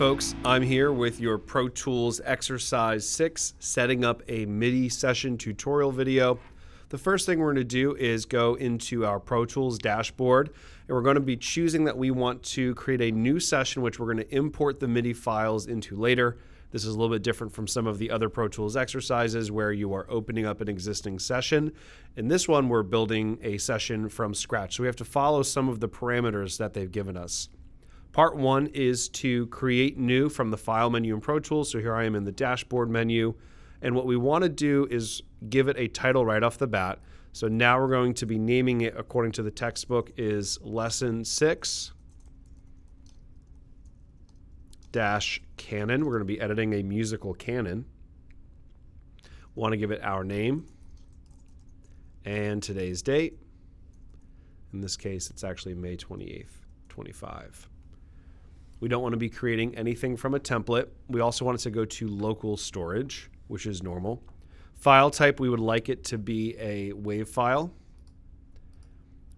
folks, I'm here with your Pro Tools Exercise 6, setting up a MIDI session tutorial video. The first thing we're going to do is go into our Pro Tools dashboard, and we're going to be choosing that we want to create a new session which we're going to import the MIDI files into later. This is a little bit different from some of the other Pro Tools exercises where you are opening up an existing session. In this one, we're building a session from scratch, so we have to follow some of the parameters that they've given us. Part 1 is to create new from the File menu in Pro Tools. So here I am in the Dashboard menu. And what we want to do is give it a title right off the bat. So now we're going to be naming it, according to the textbook, is Lesson 6 Canon. We're going to be editing a musical canon. Want to give it our name and today's date. In this case, it's actually May 28th, 25. We don't want to be creating anything from a template. We also want it to go to local storage, which is normal. File type, we would like it to be a WAV file.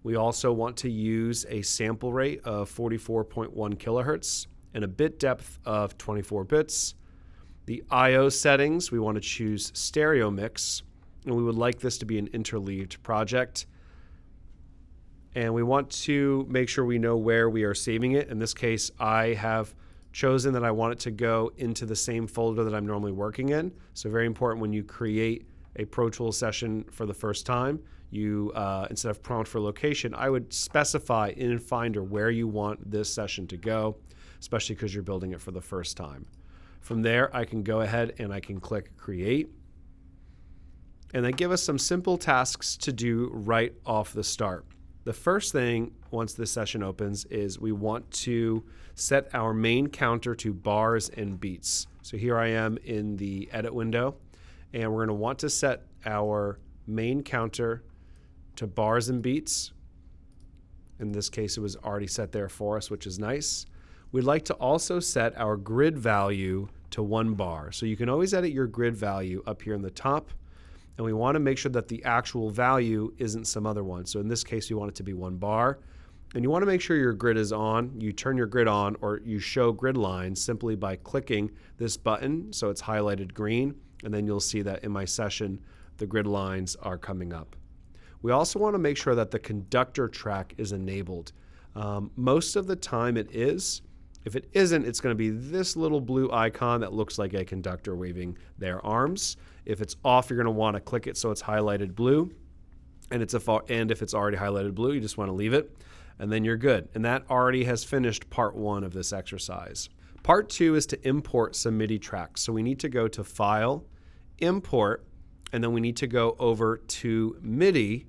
We also want to use a sample rate of 44.1 kilohertz and a bit depth of 24 bits. The I/O settings, we want to choose stereo mix, and we would like this to be an interleaved project. And we want to make sure we know where we are saving it. In this case, I have chosen that I want it to go into the same folder that I'm normally working in. So very important when you create a Pro Tools session for the first time, you instead of prompt for location, I would specify in Finder where you want this session to go, especially because you're building it for the first time. From there, I can go ahead and I can click Create. And then give us some simple tasks to do right off the start. The first thing, once this session opens, is we want to set our main counter to bars and beats. So here I am in the edit window, and we're going to want to set our main counter to bars and beats. In this case, it was already set there for us, which is nice. We'd like to also set our grid value to 1 bar. So you can always edit your grid value up here in the top. And we want to make sure that the actual value isn't some other one. So in this case, we want it to be 1 bar. And you want to make sure your grid is on. You turn your grid on, or you show grid lines simply by clicking this button so it's highlighted green. And then you'll see that in my session, the grid lines are coming up. We also want to make sure that the conductor track is enabled. Most of the time it is. If it isn't, it's going to be this little blue icon that looks like a conductor waving their arms. If it's off, you're going to want to click it so it's highlighted blue. And if it's already highlighted blue, you just want to leave it. And then you're good. And that already has finished part 1 of this exercise. Part 2 is to import some MIDI tracks. So we need to go to File, Import, and then we need to go over to MIDI,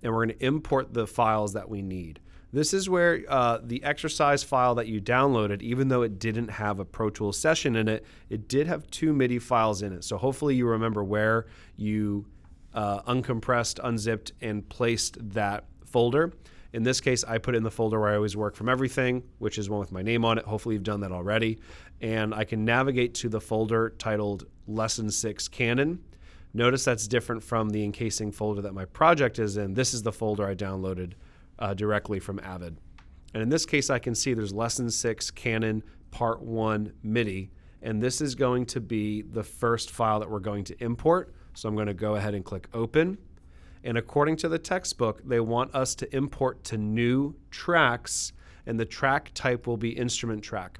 and we're going to import the files that we need. This is where the exercise file that you downloaded, even though it didn't have a Pro Tools session in it, it did have 2 MIDI files in it. So hopefully you remember where you uncompressed, unzipped, and placed that folder. In this case, I put it in the folder where I always work from everything, which is one with my name on it. Hopefully you've done that already. And I can navigate to the folder titled Lesson 6 Canon. Notice that's different from the encasing folder that my project is in. This is the folder I downloaded directly from Avid. And in this case, I can see there's Lesson 6 Canon Part 1 MIDI, and this is going to be the first file that we're going to import. So I'm going to go ahead and click Open. And according to the textbook, they want us to import to new tracks, and the track type will be instrument track.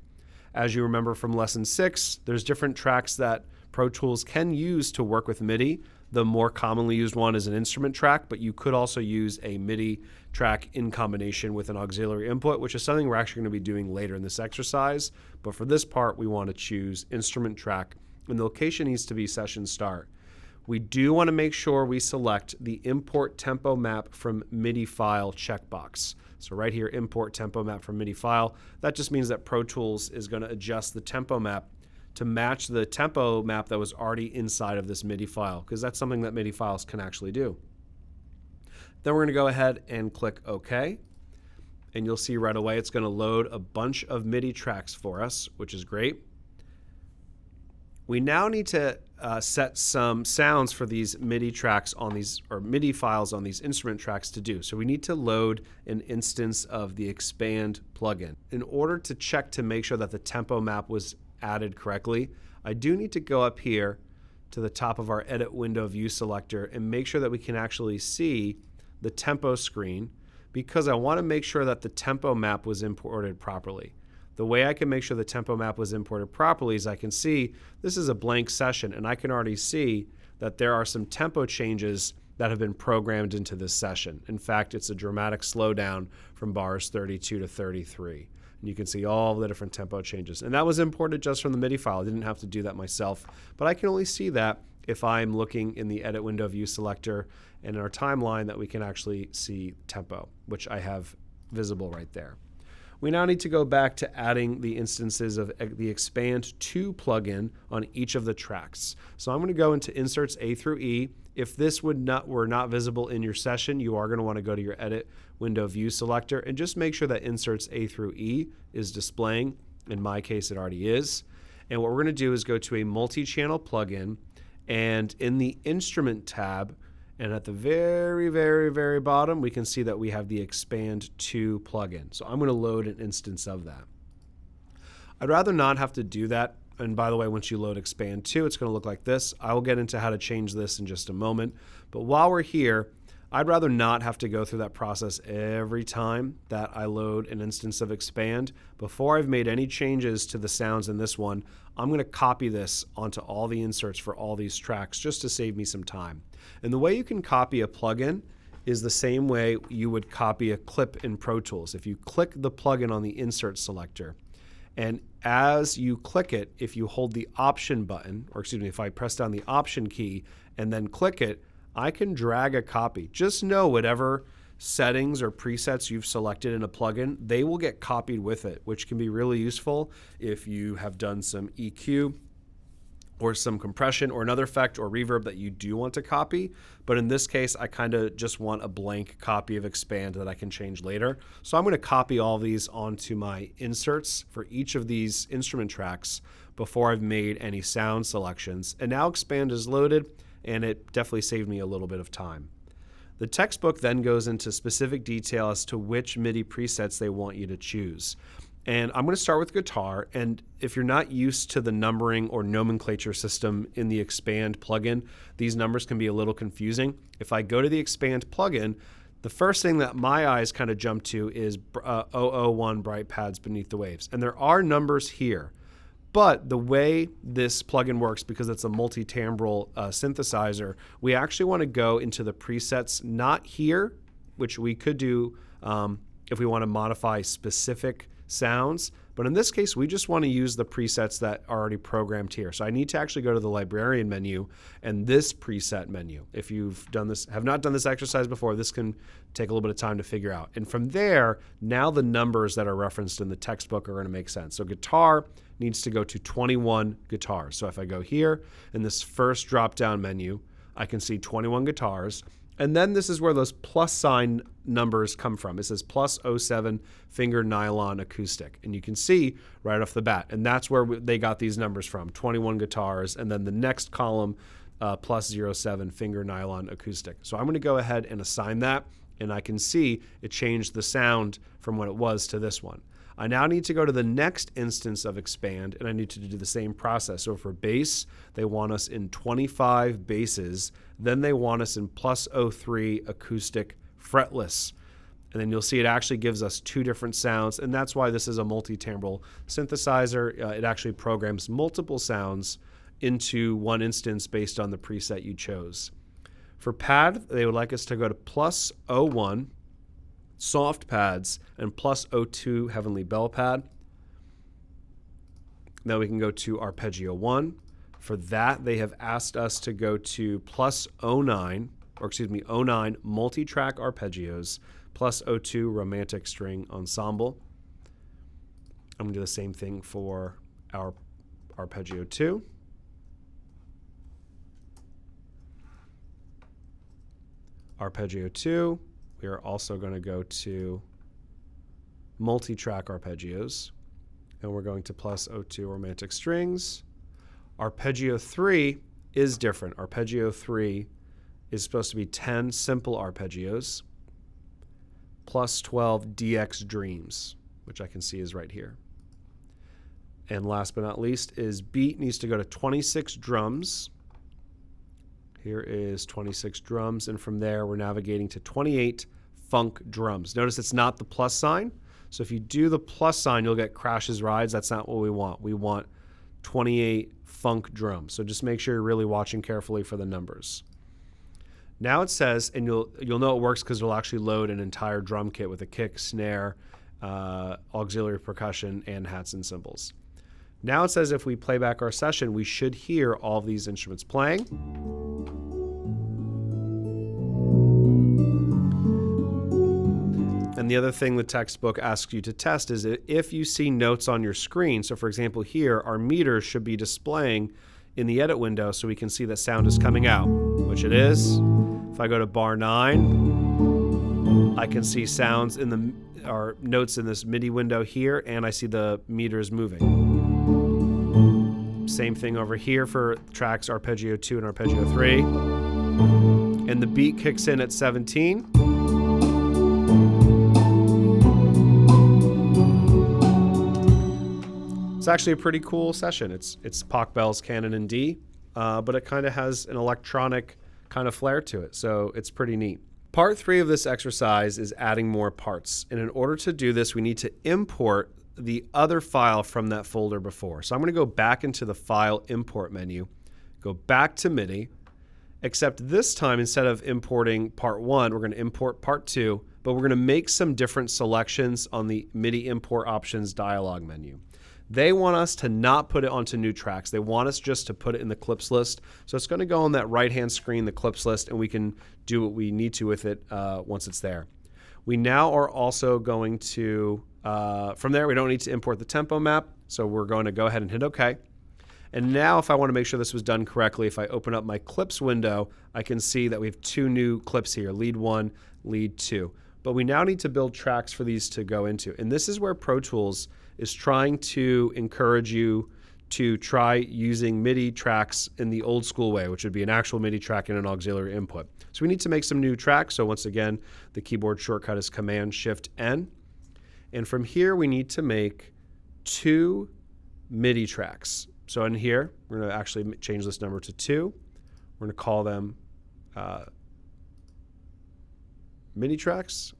As you remember from Lesson 6, there's different tracks that Pro Tools can use to work with MIDI. The more commonly used one is an instrument track, but you could also use a MIDI track in combination with an auxiliary input, which is something we're actually going to be doing later in this exercise. But for this part, we want to choose instrument track, and the location needs to be session start. We do want to make sure we select the import tempo map from MIDI file checkbox. So right here, import tempo map from MIDI file. That just means that Pro Tools is going to adjust the tempo map to match the tempo map that was already inside of this MIDI file, because that's something that MIDI files can actually do. Then we're going to go ahead and click OK. And you'll see right away it's going to load a bunch of MIDI tracks for us, which is great. We now need to set some sounds for these MIDI tracks on these, or MIDI files on these instrument tracks to do. So we need to load an instance of the expand plugin. In order to check to make sure that the tempo map was added correctly, I do need to go up here to the top of our edit window view selector and make sure that we can actually see the tempo screen, because I want to make sure that the tempo map was imported properly. The way I can make sure the tempo map was imported properly is I can see this is a blank session, and I can already see that there are some tempo changes that have been programmed into this session. In fact, it's a dramatic slowdown from bars 32 to 33. And you can see all the different tempo changes. And that was imported just from the MIDI file. I didn't have to do that myself, but I can only see that if I'm looking in the edit window view selector and in our timeline that we can actually see tempo, which I have visible right there. We now need to go back to adding the instances of the Expand 2 plugin on each of the tracks. So I'm going to go into Inserts A through E. If this were not visible in your session, you are going to want to go to your Edit Window View selector and just make sure that Inserts A through E is displaying. In my case, it already is. And what we're going to do is go to a multi-channel plugin, and in the Instrument tab, and at the very, very, very bottom, we can see that we have the Expand 2 plugin. So I'm going to load an instance of that. I'd rather not have to do that. And by the way, once you load Expand 2, it's going to look like this. I will get into how to change this in just a moment. But while we're here, I'd rather not have to go through that process every time that I load an instance of Expand. Before I've made any changes to the sounds in this one, I'm going to copy this onto all the inserts for all these tracks just to save me some time. And the way you can copy a plugin is the same way you would copy a clip in Pro Tools. If you click the plugin on the Insert selector, and as you click it, if you hold the Option button, or excuse me, if I press down the Option key and then click it, I can drag a copy. Just know whatever settings or presets you've selected in a plugin, they will get copied with it, which can be really useful if you have done some EQ or some compression or another effect or reverb that you do want to copy. But in this case, I kind of just want a blank copy of Expand that I can change later. So I'm going to copy all these onto my inserts for each of these instrument tracks before I've made any sound selections. And now Expand is loaded, and it definitely saved me a little bit of time. The textbook then goes into specific detail as to which MIDI presets they want you to choose. And I'm going to start with guitar, and if you're not used to the numbering or nomenclature system in the Expand plugin, these numbers can be a little confusing. If I go to the Expand plugin, the first thing that my eyes kind of jump to is 001 Bright Pads Beneath the Waves. And there are numbers here, but the way this plugin works, because it's a multi-timbral synthesizer, we actually want to go into the presets, not here, which we could do if we want to modify specific sounds, but in this case we just want to use the presets that are already programmed here. So I need to actually go to the librarian menu and this preset menu. If you've done this, have not done this exercise before, this can take a little bit of time to figure out. And from there, now the numbers that are referenced in the textbook are going to make sense. So guitar needs to go to 21 guitars. So if I go here in this first drop down menu, I can see 21 guitars. And then this is where those plus sign numbers come from. It says plus 07 finger nylon acoustic. And you can see right off the bat. And that's where they got these numbers from, 21 guitars. And then the next column, plus 07 finger nylon acoustic. So I'm going to go ahead and assign that. And I can see it changed the sound from what it was to this one. I now need to go to the next instance of Expand, and I need to do the same process. So for bass, they want us in 25 basses. Then they want us in plus 03 acoustic fretless. And then you'll see it actually gives us two different sounds, and that's why this is a multi-timbral synthesizer. It actually programs multiple sounds into one instance based on the preset you chose. For pad, they would like us to go to plus 01 soft pads and plus 02 Heavenly Bell pad. Now we can go to arpeggio 1. For that, they have asked us to go to plus 09 multi-track arpeggios, plus 02 romantic string ensemble. I'm going to do the same thing for our arpeggio 2. Arpeggio 2. We are also going to go to multi-track arpeggios, and we're going to plus 02 romantic strings. Arpeggio 3 is different. Arpeggio 3 is supposed to be 10 simple arpeggios plus 12 DX dreams, which I can see is right here. And last but not least is beat needs to go to 26 drums. Here is 26 drums, and from there we're navigating to 28 funk drums. Notice it's not the plus sign. So if you do the plus sign, you'll get crashes, rides. That's not what we want. We want 28 funk drums. So just make sure you're really watching carefully for the numbers. Now it says, and you'll know it works because it'll actually load an entire drum kit with a kick, snare, auxiliary percussion, and hats and cymbals. Now it says if we play back our session, we should hear all of these instruments playing. And the other thing the textbook asks you to test is if you see notes on your screen. So for example, here, our meter should be displaying in the edit window so we can see that sound is coming out, which it is. If I go to bar 9, I can see sounds or notes in this MIDI window here, and I see the meters moving. Same thing over here for tracks Arpeggio 2 and Arpeggio 3. And the beat kicks in at 17. It's actually a pretty cool session. It's Pochbell's Canon in D, but it kind of has an electronic kind of flair to it, so it's pretty neat. Part 3 of this exercise is adding more parts. And in order to do this, we need to import the other file from that folder before. So I'm going to go back into the File Import menu, go back to MIDI, except this time instead of importing part 1, we're going to import part 2, but we're going to make some different selections on the MIDI Import Options dialog menu. They want us to not put it onto new tracks. They want us just to put it in the clips list. So it's going to go on that right-hand screen, the clips list, and we can do what we need to with it once it's there. We now are also going to, from there, we don't need to import the tempo map. So we're going to go ahead and hit OK. And now if I want to make sure this was done correctly, if I open up my clips window, I can see that we have 2 new clips here, lead 1, lead 2. But we now need to build tracks for these to go into. And this is where Pro Tools is trying to encourage you to try using MIDI tracks in the old school way, which would be an actual MIDI track and an auxiliary input. So we need to make some new tracks. So once again, the keyboard shortcut is Command-Shift-N. And from here, we need to make 2 MIDI tracks. So in here, we're going to actually change this number to 2. We're going to call them MIDI tracks,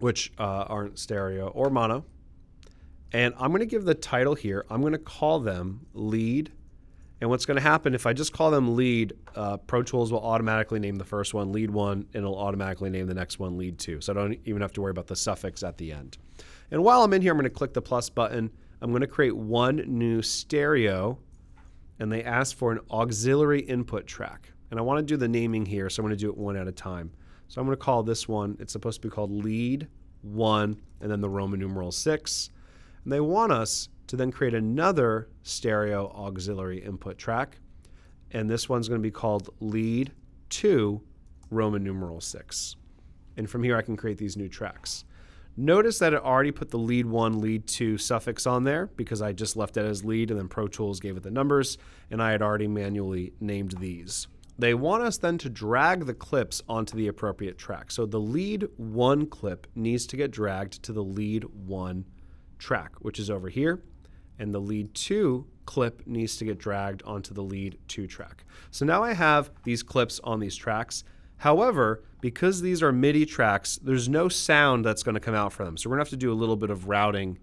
which aren't stereo or mono. And I'm going to give the title here, I'm going to call them lead. And what's going to happen if I just call them lead, Pro Tools will automatically name the first one lead 1, and it'll automatically name the next one lead 2. So I don't even have to worry about the suffix at the end. And while I'm in here, I'm going to click the plus button. I'm going to create 1 new stereo, and they ask for an auxiliary input track. And I want to do the naming here, so I'm going to do it one at a time. So I'm going to call this one, it's supposed to be called lead 1, and then the Roman numeral 6. And they want us to then create another stereo auxiliary input track. And this one's going to be called lead 2, Roman numeral 6. And from here I can create these new tracks. Notice that it already put the lead 1, lead 2 suffix on there because I just left it as lead and then Pro Tools gave it the numbers, and I had already manually named these. They want us then to drag the clips onto the appropriate track. So the lead 1 clip needs to get dragged to the lead 1 track, which is over here. And the lead 2 clip needs to get dragged onto the lead 2 track. So now I have these clips on these tracks. However, because these are MIDI tracks, there's no sound that's going to come out for them. So we're going to have to do a little bit of routing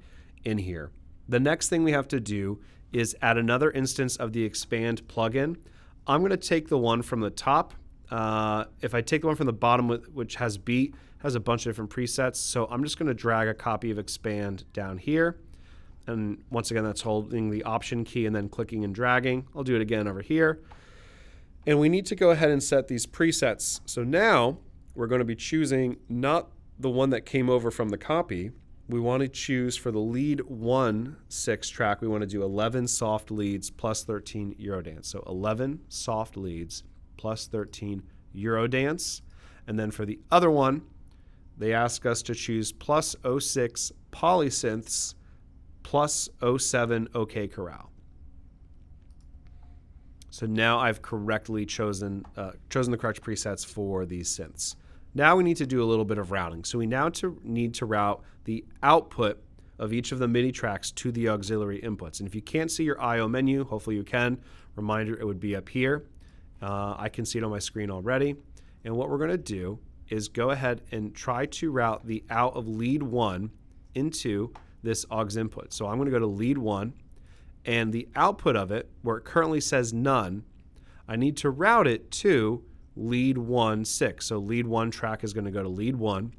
in here. The next thing we have to do is add another instance of the Expand plugin. I'm going to take the one from the top. If I take the one from the bottom, which has beat, has a bunch of different presets. So I'm just going to drag a copy of Expand down here. And once again, that's holding the Option key and then clicking and dragging. I'll do it again over here. And we need to go ahead and set these presets. So now we're going to be choosing not the one that came over from the copy. We want to choose for the lead 1 6 track, we want to do 11 soft leads plus 13 Eurodance. So 11 soft leads plus 13 Eurodance. And then for the other one, they ask us to choose plus 06 polysynths plus 07 OK Corral. So now I've correctly chosen the correct presets for these synths. Now we need to do a little bit of routing. So we now need to route the output of each of the MIDI tracks to the auxiliary inputs. And if you can't see your I/O menu, hopefully you can. Reminder, it would be up here. I can see it on my screen already. And what we're going to do is go ahead and try to route the out of lead 1 into this aux input. So I'm going to go to lead 1, and the output of it, where it currently says none, I need to route it to lead 1 6. So lead 1 track is going to go to lead 1.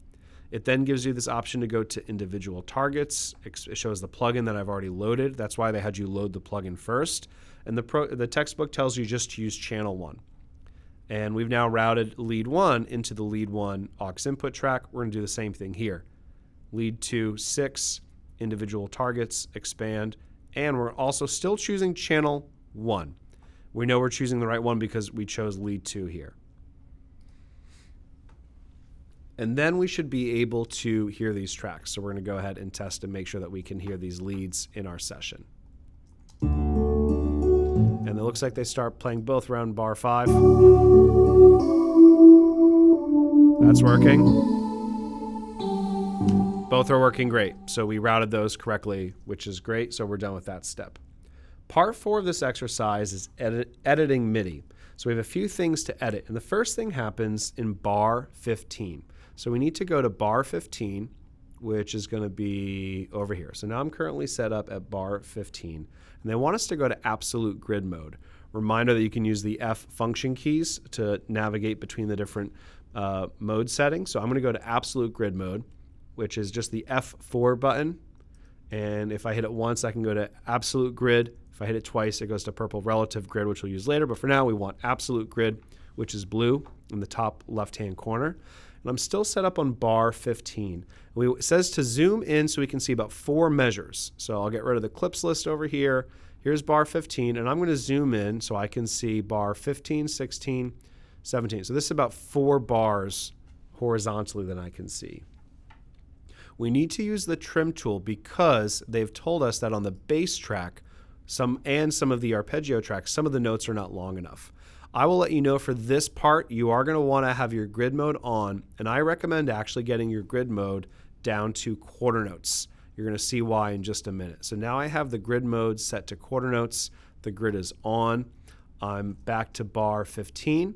It then gives you this option to go to individual targets. It shows the plugin that I've already loaded. That's why they had you load the plugin first. And the textbook tells you just to use channel 1. And we've now routed lead 1 into the lead 1 aux input track. We're going to do the same thing here. Lead 2 6, individual targets, expand, and we're also still choosing channel 1. We know we're choosing the right one because we chose lead 2 here. And then we should be able to hear these tracks. So we're going to go ahead and test and make sure that we can hear these leads in our session. And it looks like they start playing both around bar 5. That's working. Both are working great. So we routed those correctly, which is great. So we're done with that step. Part 4 of this exercise is editing MIDI. So we have a few things to edit. And the first thing happens in bar 15. So we need to go to bar 15, which is going to be over here. So now I'm currently set up at bar 15. And they want us to go to absolute grid mode. Reminder that you can use the F function keys to navigate between the different mode settings. So I'm going to go to absolute grid mode, which is just the F4 button. And if I hit it once, I can go to absolute grid. If I hit it twice, it goes to purple relative grid, which we'll use later. But for now, we want absolute grid, which is blue in the top left-hand corner. And I'm still set up on bar 15. It says to zoom in so we can see about 4 measures. So I'll get rid of the clips list over here. Here's bar 15, and I'm going to zoom in so I can see bar 15, 16, 17. So this is about 4 bars horizontally that I can see. We need to use the trim tool because they've told us that on the bass track some of the arpeggio tracks, some of the notes are not long enough. I will let you know for this part, you are going to want to have your grid mode on, and I recommend actually getting your grid mode down to quarter notes. You're going to see why in just a minute. So now I have the grid mode set to quarter notes. The grid is on. I'm back to bar 15,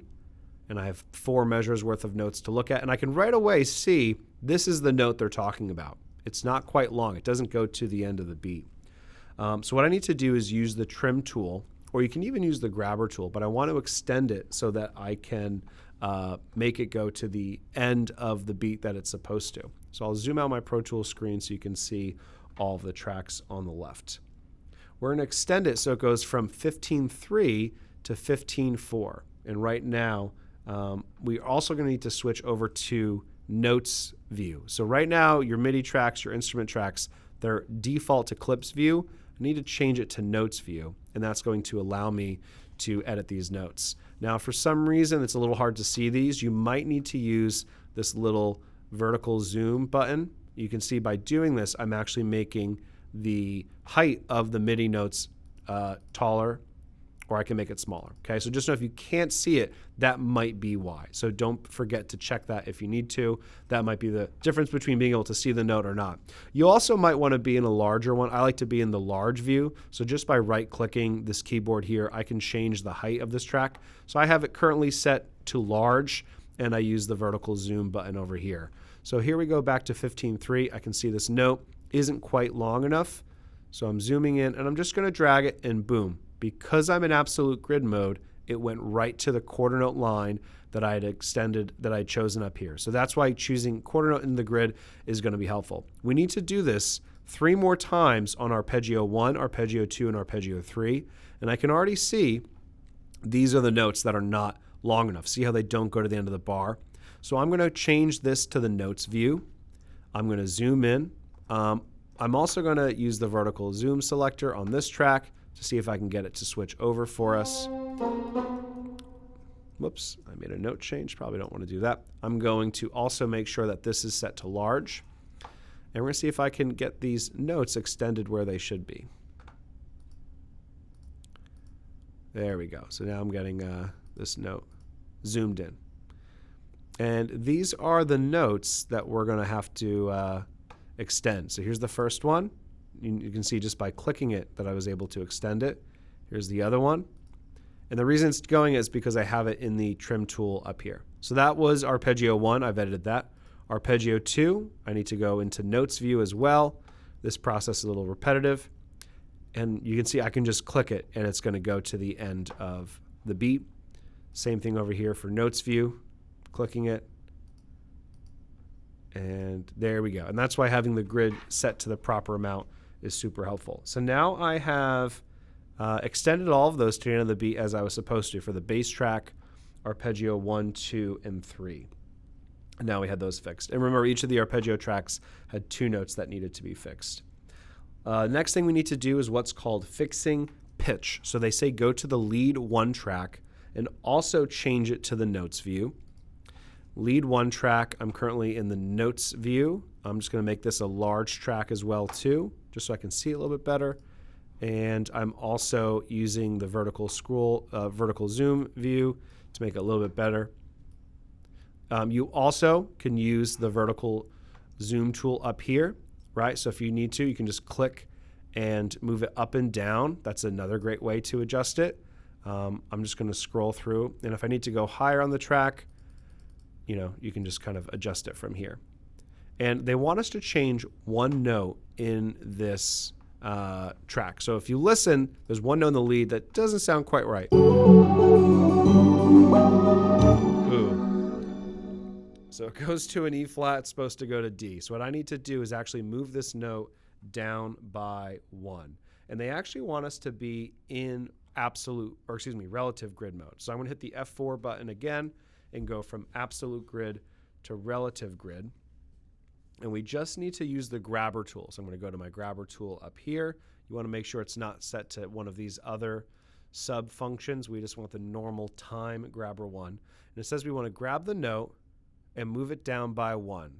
and I have 4 measures worth of notes to look at, and I can right away see this is the note they're talking about. It's not quite long. It doesn't go to the end of the beat. So what I need to do is use the trim tool, or you can even use the grabber tool, but I want to extend it so that I can make it go to the end of the beat that it's supposed to. So I'll zoom out my Pro Tools screen so you can see all of the tracks on the left. We're going to extend it so it goes from 15.3 to 15.4. And right now, we're also going to need to switch over to notes view. So right now, your MIDI tracks, your instrument tracks, they're default to clips view. I need to change it to notes view, and that's going to allow me to edit these notes. Now, for some reason, it's a little hard to see these. You might need to use this little vertical zoom button. You can see by doing this, I'm actually making the height of the MIDI notes taller, or I can make it smaller. Okay, so just know if you can't see it, that might be why. So don't forget to check that if you need to. That might be the difference between being able to see the note or not. You also might want to be in a larger one. I like to be in the large view. So just by right-clicking this keyboard here, I can change the height of this track. So I have it currently set to large, and I use the vertical zoom button over here. So here we go back to 15.3. I can see this note isn't quite long enough. So I'm zooming in, and I'm just going to drag it, and boom. Because I'm in absolute grid mode, it went right to the quarter note line that I had extended, that I had chosen up here. So that's why choosing quarter note in the grid is going to be helpful. We need to do this 3 more times on arpeggio 1, arpeggio 2, and arpeggio 3. And I can already see these are the notes that are not long enough. See how they don't go to the end of the bar? So I'm going to change this to the notes view. I'm going to zoom in. I'm also going to use the vertical zoom selector on this track to see if I can get it to switch over for us. Whoops, I made a note change. Probably don't want to do that. I'm going to also make sure that this is set to large. And we're going to see if I can get these notes extended where they should be. There we go. So now I'm getting this note zoomed in. And these are the notes that we're going to have to extend. So here's the first one. You can see just by clicking it that I was able to extend it. Here's the other one. And the reason it's going is because I have it in the trim tool up here. So that was arpeggio 1. I've edited that. Arpeggio 2, I need to go into notes view as well. This process is a little repetitive. And you can see I can just click it and it's going to go to the end of the beat. Same thing over here for notes view. Clicking it. And there we go. And that's why having the grid set to the proper amount is super helpful. So now I have extended all of those to the end of the beat as I was supposed to for the bass track, arpeggio 1, 2, and 3. And now we had those fixed. And remember, each of the arpeggio tracks had 2 notes that needed to be fixed. Next thing we need to do is what's called fixing pitch. So they say go to the lead 1 track and also change it to the notes view. Lead 1 track, I'm currently in the notes view. I'm just going to make this a large track as well too, just so I can see it a little bit better. And I'm also using the vertical scroll, vertical zoom view to make it a little bit better. You also can use the vertical zoom tool up here, right? So if you need to, you can just click and move it up and down. That's another great way to adjust it. I'm just going to scroll through, and if I need to go higher on the track, you can just kind of adjust it from here. And they want us to change one note in this track. So if you listen, there's one note in the lead that doesn't sound quite right. Ooh. So it goes to an E flat, it's supposed to go to D. So what I need to do is actually move this note down by 1. And they actually want us to be in relative grid mode. So I'm going to hit the F4 button again and go from absolute grid to relative grid. And we just need to use the grabber tool. So I'm going to go to my grabber tool up here. You want to make sure it's not set to one of these other sub functions. We just want the normal time grabber 1. And it says we want to grab the note and move it down by 1.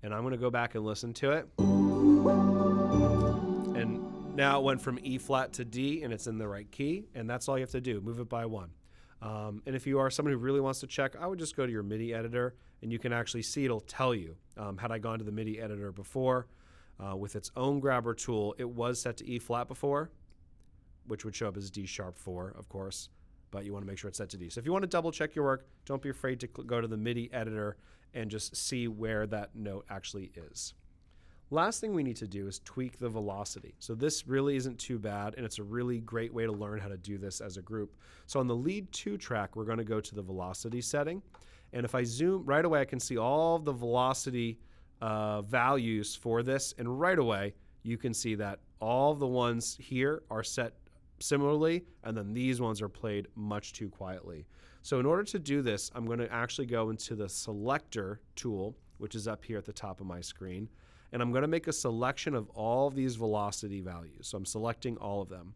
And I'm going to go back and listen to it. And now it went from E flat to D, and it's in the right key. And that's all you have to do, move it by 1. And if you are someone who really wants to check, I would just go to your MIDI editor, and you can actually see it'll tell you. Had I gone to the MIDI editor before, with its own grabber tool, it was set to E flat before, which would show up as D sharp 4, of course, but you want to make sure it's set to D. So if you want to double check your work, don't be afraid to go to the MIDI editor and just see where that note actually is. Last thing we need to do is tweak the velocity. So this really isn't too bad, and it's a really great way to learn how to do this as a group. So on the lead 2 track, we're going to go to the velocity setting. And if I zoom, right away I can see all the velocity values for this. And right away, you can see that all the ones here are set similarly, and then these ones are played much too quietly. So in order to do this, I'm going to actually go into the selector tool, which is up here at the top of my screen. And I'm going to make a selection of all of these velocity values. So I'm selecting all of them.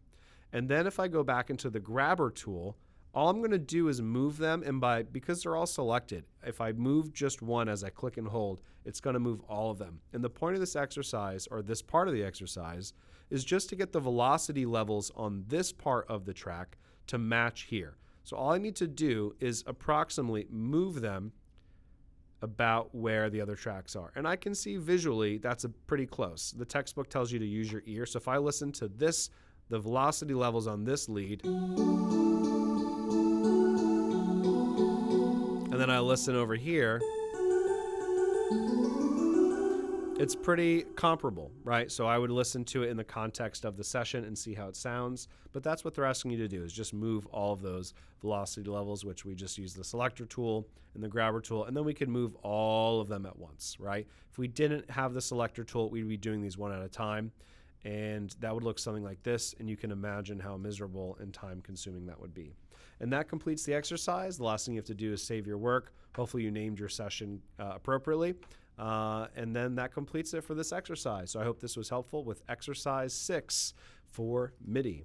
And then if I go back into the grabber tool, all I'm going to do is move them, and because they're all selected, if I move just one as I click and hold, it's going to move all of them. And the point of this exercise, or this part of the exercise, is just to get the velocity levels on this part of the track to match here. So all I need to do is approximately move them about where the other tracks are. And I can see visually that's pretty close. The textbook tells you to use your ear. So if I listen to this, the velocity levels on this lead, and then I listen over here, it's pretty comparable, right? So I would listen to it in the context of the session and see how it sounds. But that's what they're asking you to do, is just move all of those velocity levels, which we just use the selector tool and the grabber tool, and then we can move all of them at once, right? If we didn't have the selector tool, we'd be doing these one at a time, and that would look something like this, and you can imagine how miserable and time-consuming that would be. And that completes the exercise. The last thing you have to do is save your work. Hopefully you named your session appropriately. And then that completes it for this exercise. So I hope this was helpful with exercise 6 for MIDI.